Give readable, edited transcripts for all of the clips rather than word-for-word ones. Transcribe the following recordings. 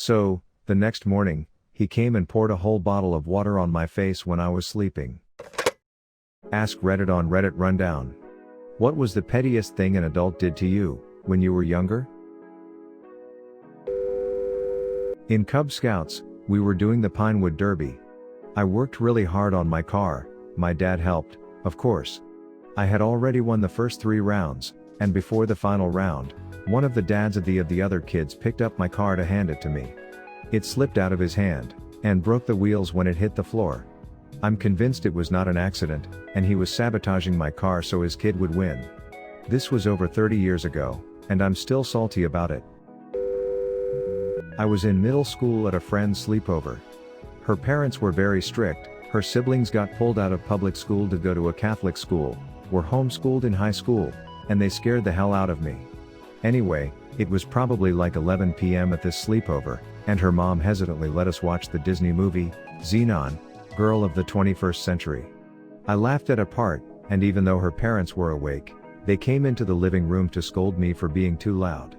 So, the next morning, he came and poured a whole bottle of water on my face when I was sleeping. Ask Reddit on Reddit Rundown. What was the pettiest thing an adult did to you, when you were younger? In Cub Scouts, we were doing the Pinewood Derby. I worked really hard on my car, my dad helped, of course. I had already won the first 3 rounds, and before the final round, one of the dads of the other kids picked up my car to hand it to me. It slipped out of his hand, and broke the wheels when it hit the floor. I'm convinced it was not an accident, and he was sabotaging my car so his kid would win. This was over 30 years ago, and I'm still salty about it. I was in middle school at a friend's sleepover. Her parents were very strict, her siblings got pulled out of public school to go to a Catholic school, were homeschooled in high school, and they scared the hell out of me. Anyway, it was probably like 11 p.m. at this sleepover, and her mom hesitantly let us watch the Disney movie, Xenon, Girl of the 21st Century. I laughed at a part, and even though her parents were awake, they came into the living room to scold me for being too loud.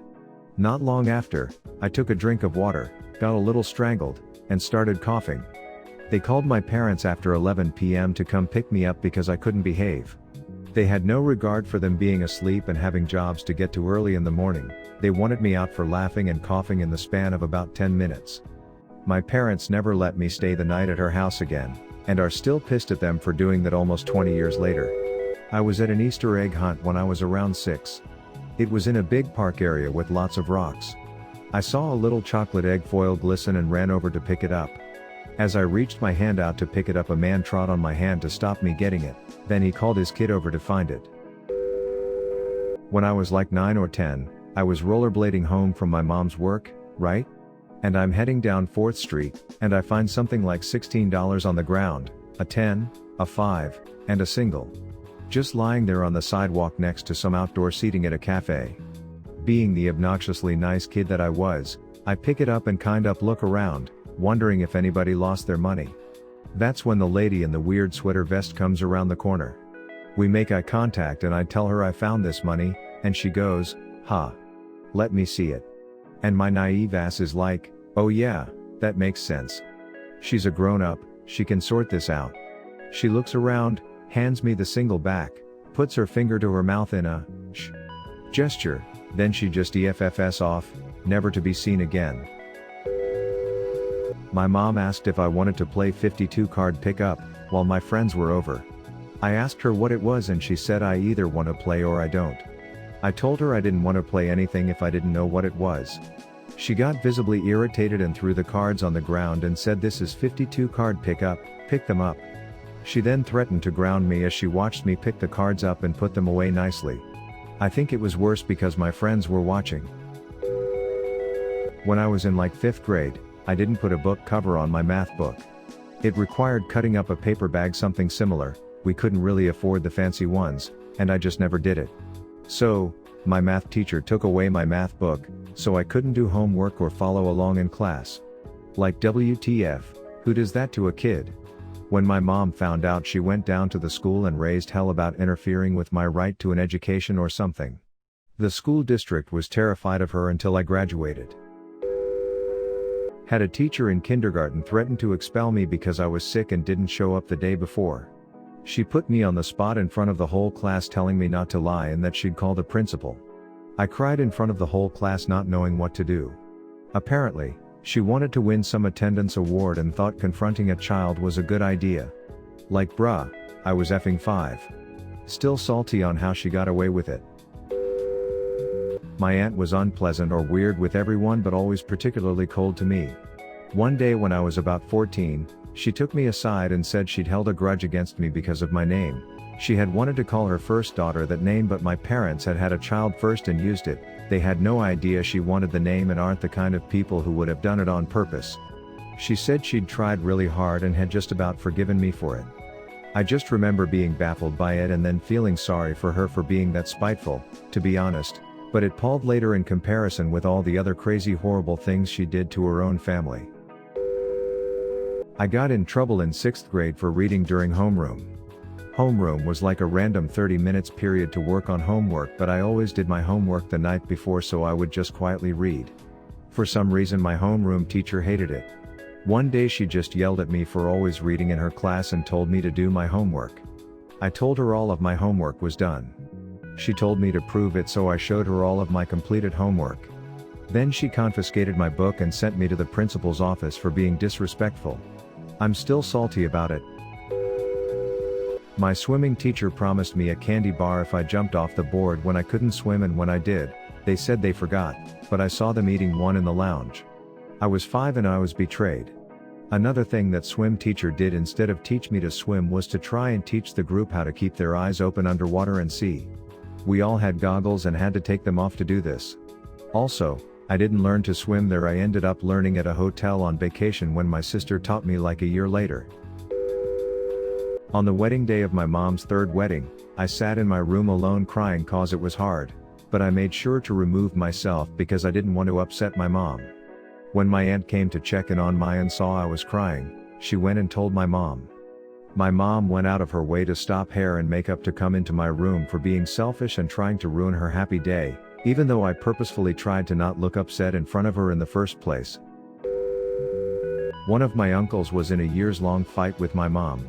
Not long after, I took a drink of water, got a little strangled, and started coughing. They called my parents after 11 p.m. to come pick me up because I couldn't behave. They had no regard for them being asleep and having jobs to get to early in the morning. They wanted me out for laughing and coughing in the span of about 10 minutes. My parents never let me stay the night at her house again, and are still pissed at them for doing that almost 20 years later. I was at an Easter egg hunt when I was around 6. It was in a big park area with lots of rocks. I saw a little chocolate egg foil glisten and ran over to pick it up. As I reached my hand out to pick it up, a man trod on my hand to stop me getting it, then he called his kid over to find it. When I was like 9 or 10, I was rollerblading home from my mom's work, right? And I'm heading down 4th Street, and I find something like $16 on the ground, a 10, a 5, and a single. Just lying there on the sidewalk next to some outdoor seating at a cafe. Being the obnoxiously nice kid that I was, I pick it up and kind of look around, wondering if anybody lost their money. That's when the lady in the weird sweater vest comes around the corner. We make eye contact and I tell her I found this money, and she goes, "Ha. Let me see it." And my naive ass is like, "Oh yeah, that makes sense. She's a grown-up, she can sort this out." She looks around, hands me the single back, puts her finger to her mouth in a shh gesture, then she just EFFs off, never to be seen again. My mom asked if I wanted to play 52 card pickup, while my friends were over. I asked her what it was and she said I either want to play or I don't. I told her I didn't want to play anything if I didn't know what it was. She got visibly irritated and threw the cards on the ground and said, "This is 52 card pickup, pick them up." She then threatened to ground me as she watched me pick the cards up and put them away nicely. I think it was worse because my friends were watching. When I was in like 5th grade, I didn't put a book cover on my math book. It required cutting up a paper bag, something similar, we couldn't really afford the fancy ones, and I just never did it. So, my math teacher took away my math book, so I couldn't do homework or follow along in class. Like WTF, who does that to a kid? When my mom found out, she went down to the school and raised hell about interfering with my right to an education or something. The school district was terrified of her until I graduated. Had a teacher in kindergarten threaten to expel me because I was sick and didn't show up the day before. She put me on the spot in front of the whole class, telling me not to lie and that she'd call the principal. I cried in front of the whole class, not knowing what to do. Apparently, she wanted to win some attendance award and thought confronting a child was a good idea. Like bruh, I was effing 5. Still salty on how she got away with it. My aunt was unpleasant or weird with everyone but always particularly cold to me. One day when I was about 14, she took me aside and said she'd held a grudge against me because of my name. She had wanted to call her first daughter that name, but my parents had had a child first and used it. They had no idea she wanted the name and aren't the kind of people who would have done it on purpose. She said she'd tried really hard and had just about forgiven me for it. I just remember being baffled by it and then feeling sorry for her for being that spiteful, to be honest, but it palled later in comparison with all the other crazy horrible things she did to her own family. I got in trouble in 6th grade for reading during homeroom. Homeroom was like a random 30 minutes period to work on homework, but I always did my homework the night before so I would just quietly read. For some reason my homeroom teacher hated it. One day she just yelled at me for always reading in her class and told me to do my homework. I told her all of my homework was done. She told me to prove it, so I showed her all of my completed homework. Then she confiscated my book and sent me to the principal's office for being disrespectful. I'm still salty about it. My swimming teacher promised me a candy bar if I jumped off the board when I couldn't swim, and when I did, they said they forgot, but I saw them eating one in the lounge. I was 5 and I was betrayed. Another thing that swim teacher did instead of teach me to swim was to try and teach the group how to keep their eyes open underwater and see. We all had goggles and had to take them off to do this. Also, I didn't learn to swim there. I ended up learning at a hotel on vacation when my sister taught me like a year later. On the wedding day of my mom's 3rd wedding, I sat in my room alone crying cause it was hard, but I made sure to remove myself because I didn't want to upset my mom. When my aunt came to check in on me and saw I was crying, she went and told my mom. My mom went out of her way to stop hair and makeup to come into my room for being selfish and trying to ruin her happy day, even though I purposefully tried to not look upset in front of her in the first place. One of my uncles was in a years-long fight with my mom.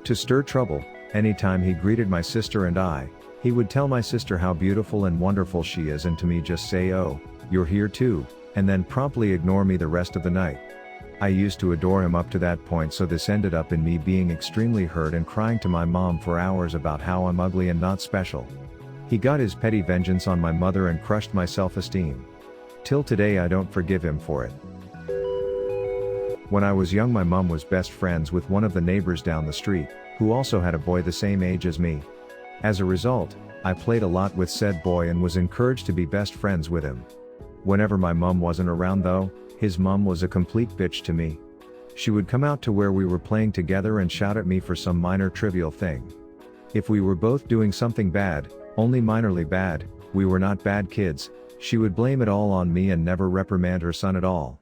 To stir trouble, anytime he greeted my sister and I, he would tell my sister how beautiful and wonderful she is, and to me just say, "Oh, you're here too," and then promptly ignore me the rest of the night. I used to adore him up to that point, so this ended up in me being extremely hurt and crying to my mom for hours about how I'm ugly and not special. He got his petty vengeance on my mother and crushed my self-esteem. Till today I don't forgive him for it. When I was young, my mom was best friends with one of the neighbors down the street, who also had a boy the same age as me. As a result, I played a lot with said boy and was encouraged to be best friends with him. Whenever my mom wasn't around though, his mom was a complete bitch to me. She would come out to where we were playing together and shout at me for some minor trivial thing. If we were both doing something bad, only minorly bad, we were not bad kids, she would blame it all on me and never reprimand her son at all.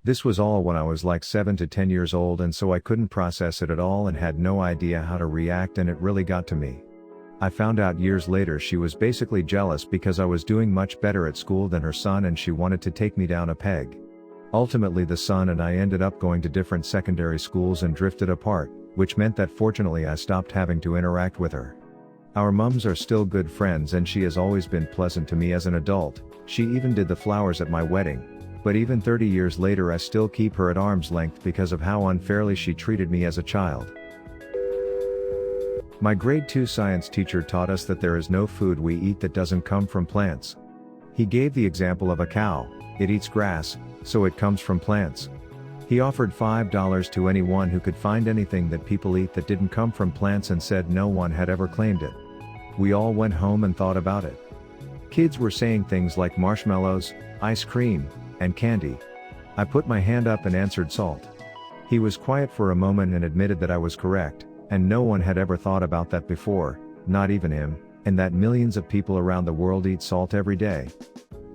This was all when I was like 7 to 10 years old, and so I couldn't process it at all and had no idea how to react, and it really got to me. I found out years later she was basically jealous because I was doing much better at school than her son and she wanted to take me down a peg. Ultimately the son and I ended up going to different secondary schools and drifted apart, which meant that fortunately I stopped having to interact with her. Our mums are still good friends and she has always been pleasant to me as an adult. She even did the flowers at my wedding. But even 30 years later I still keep her at arm's length because of how unfairly she treated me as a child. My grade 2 science teacher taught us that there is no food we eat that doesn't come from plants. He gave the example of a cow. It eats grass, so it comes from plants. He offered $5 to anyone who could find anything that people eat that didn't come from plants and said no one had ever claimed it. We all went home and thought about it. Kids were saying things like marshmallows, ice cream, and candy. I put my hand up and answered salt. He was quiet for a moment and admitted that I was correct, and no one had ever thought about that before, not even him, and that millions of people around the world eat salt every day.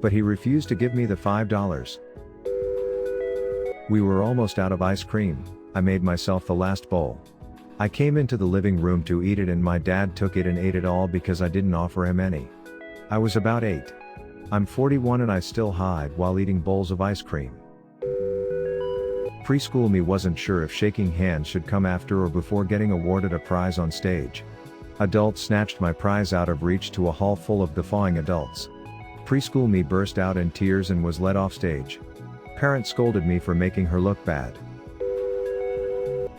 But he refused to give me the $5. We were almost out of ice cream. I made myself the last bowl. I came into the living room to eat it and my dad took it and ate it all because I didn't offer him any. I was about 8. I'm 41 and I still hide while eating bowls of ice cream. Preschool me wasn't sure if shaking hands should come after or before getting awarded a prize on stage. Adults snatched my prize out of reach to a hall full of guffawing adults. Preschool me burst out in tears and was led off stage. Parents scolded me for making her look bad.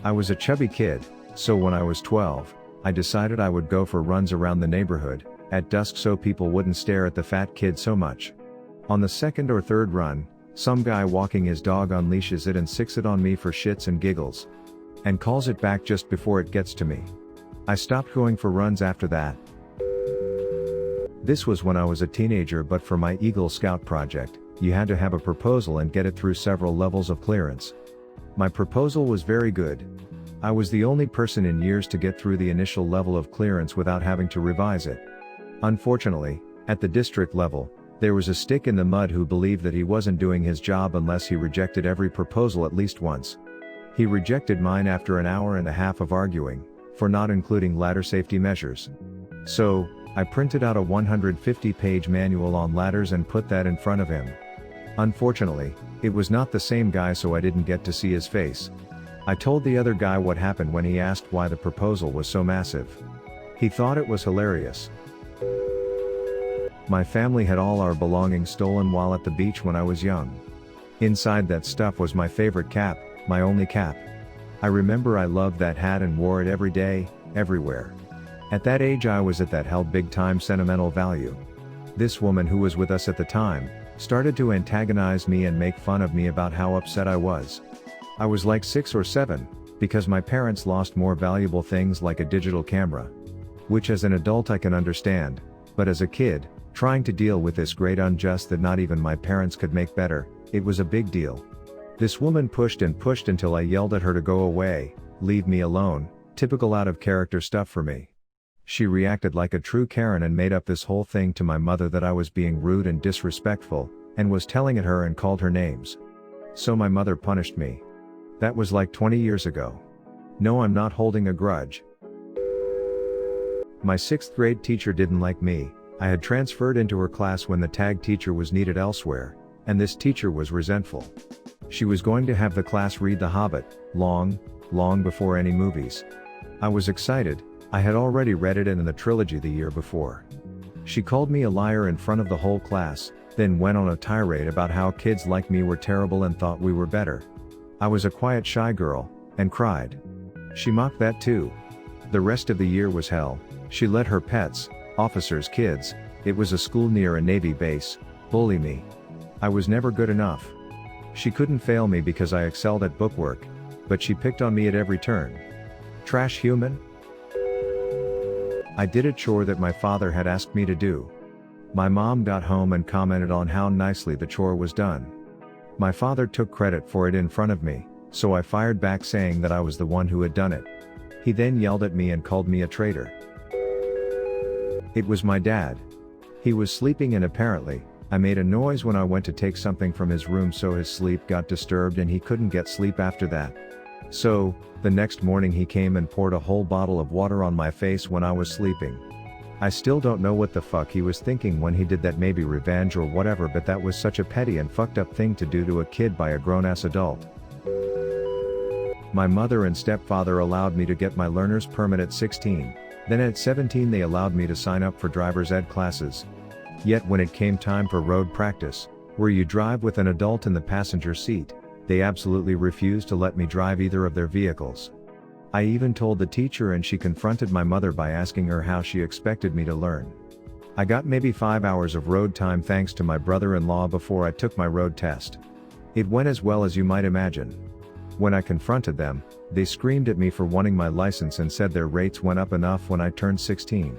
I was a chubby kid, so when I was 12, I decided I would go for runs around the neighborhood at dusk so people wouldn't stare at the fat kid so much. On the second or third run, some guy walking his dog unleashes it and sicks it on me for shits and giggles. And calls it back just before it gets to me. I stopped going for runs after that. This was when I was a teenager, but for my Eagle Scout project, you had to have a proposal and get it through several levels of clearance. My proposal was very good. I was the only person in years to get through the initial level of clearance without having to revise it. Unfortunately, at the district level, there was a stick in the mud who believed that he wasn't doing his job unless he rejected every proposal at least once. He rejected mine after an hour and a half of arguing, for not including ladder safety measures. So, I printed out a 150-page manual on ladders and put that in front of him. Unfortunately, it was not the same guy, so I didn't get to see his face. I told the other guy what happened when he asked why the proposal was so massive. He thought it was hilarious. My family had all our belongings stolen while at the beach when I was young. Inside that stuff was my favorite cap, my only cap. I remember I loved that hat and wore it every day, everywhere. At that age that held big time sentimental value. This woman who was with us at the time, started to antagonize me and make fun of me about how upset I was. I was like 6 or 7, because my parents lost more valuable things like a digital camera. Which as an adult I can understand, but as a kid, trying to deal with this great unjust that not even my parents could make better, it was a big deal. This woman pushed and pushed until I yelled at her to go away, leave me alone, typical out of character stuff for me. She reacted like a true Karen and made up this whole thing to my mother that I was being rude and disrespectful, and was telling at her and called her names. So my mother punished me. That was like 20 years ago. No, I'm not holding a grudge. My 6th grade teacher didn't like me. I had transferred into her class when the tag teacher was needed elsewhere, and this teacher was resentful. She was going to have the class read The Hobbit, long before any movies. I was excited. I had already read it and the trilogy the year before. She called me a liar in front of the whole class, then went on a tirade about how kids like me were terrible and thought we were better. I was a quiet, shy girl, and cried. She mocked that too. The rest of the year was hell. She let her pets, officers' kids, it was a school near a Navy base, bully me. I was never good enough. She couldn't fail me because I excelled at bookwork, but she picked on me at every turn. Trash human? I did a chore that my father had asked me to do. My mom got home and commented on how nicely the chore was done. My father took credit for it in front of me, so I fired back saying that I was the one who had done it. He then yelled at me and called me a traitor. It was my dad. He was sleeping and apparently, I made a noise when I went to take something from his room, so his sleep got disturbed and he couldn't get sleep after that. So, the next morning he came and poured a whole bottle of water on my face when I was sleeping. I still don't know what the fuck he was thinking when he did that, maybe revenge or whatever, but that was such a petty and fucked up thing to do to a kid by a grown-ass adult. My mother and stepfather allowed me to get my learner's permit at 16, then at 17 they allowed me to sign up for driver's ed classes. Yet when it came time for road practice, where you drive with an adult in the passenger seat, they absolutely refused to let me drive either of their vehicles. I even told the teacher and she confronted my mother by asking her how she expected me to learn. I got maybe 5 hours of road time thanks to my brother-in-law before I took my road test. It went as well as you might imagine. When I confronted them, they screamed at me for wanting my license and said their rates went up enough when I turned 16.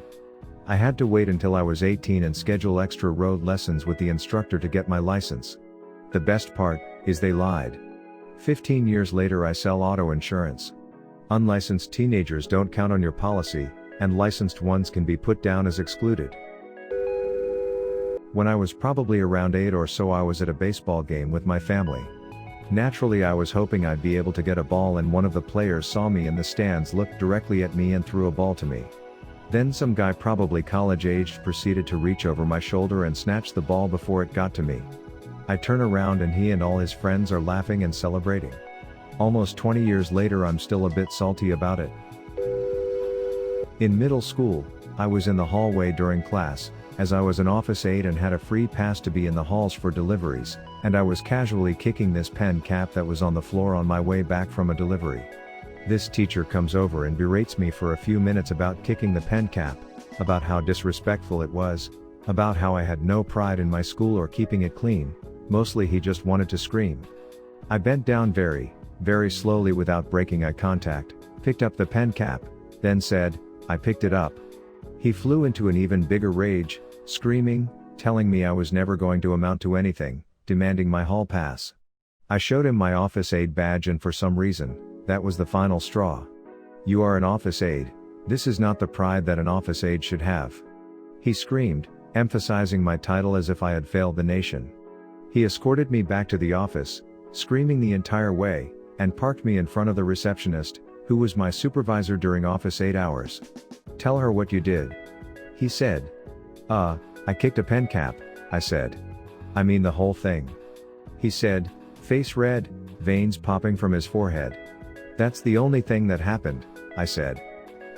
I had to wait until I was 18 and schedule extra road lessons with the instructor to get my license. The best part is they lied. 15 years later I sell auto insurance. Unlicensed teenagers don't count on your policy, and licensed ones can be put down as excluded. When I was probably around 8 or so, I was at a baseball game with my family. Naturally I was hoping I'd be able to get a ball, and one of the players saw me in the stands, looked directly at me and threw a ball to me. Then some guy, probably college-aged, proceeded to reach over my shoulder and snatch the ball before it got to me. I turn around and he and all his friends are laughing and celebrating. Almost 20 years later I'm still a bit salty about it. In middle school, I was in the hallway during class, as I was an office aide and had a free pass to be in the halls for deliveries, and I was casually kicking this pen cap that was on the floor on my way back from a delivery. This teacher comes over and berates me for a few minutes about kicking the pen cap, about how disrespectful it was, about how I had no pride in my school or keeping it clean. Mostly he just wanted to scream. I bent down very slowly without breaking eye contact, picked up the pen cap, then said, "I picked it up." He flew into an even bigger rage, screaming, telling me I was never going to amount to anything, demanding my hall pass. I showed him my office aide badge, and for some reason, that was the final straw. "You are an office aide. This is not the pride that an office aide should have," he screamed, emphasizing my title as if I had failed the nation. He escorted me back to the office, screaming the entire way, and parked me in front of the receptionist, who was my supervisor during office 8 hours. "Tell her what you did," he said. I kicked a pen cap," I said. "I mean the whole thing." He said, face red, veins popping from his forehead. That's the only thing that happened, I said.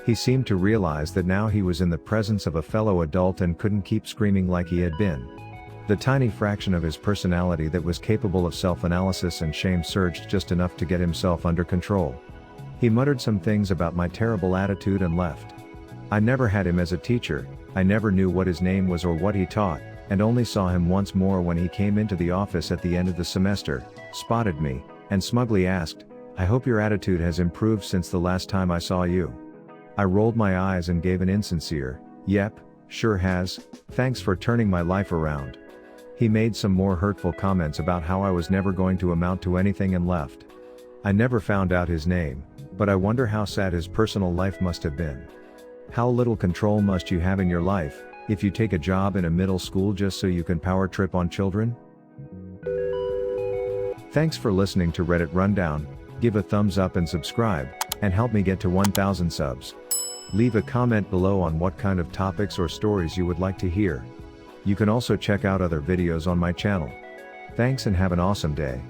He seemed to realize that now he was in the presence of a fellow adult and couldn't keep screaming like he had been. The tiny fraction of his personality that was capable of self-analysis and shame surged just enough to get himself under control. He muttered some things about my terrible attitude and left. I never had him as a teacher, I never knew what his name was or what he taught, and only saw him once more when he came into the office at the end of the semester, spotted me, and smugly asked, "I hope your attitude has improved since the last time I saw you." I rolled my eyes and gave an insincere, "Yep, sure has, thanks for turning my life around." He made some more hurtful comments about how I was never going to amount to anything and left. I never found out his name, but I wonder how sad his personal life must have been. How little control must you have in your life, if you take a job in a middle school just so you can power trip on children? Thanks for listening to Reddit Rundown. Give a thumbs up and subscribe, and help me get to 1,000 subs. Leave a comment below on what kind of topics or stories you would like to hear. You can also check out other videos on my channel. Thanks and have an awesome day.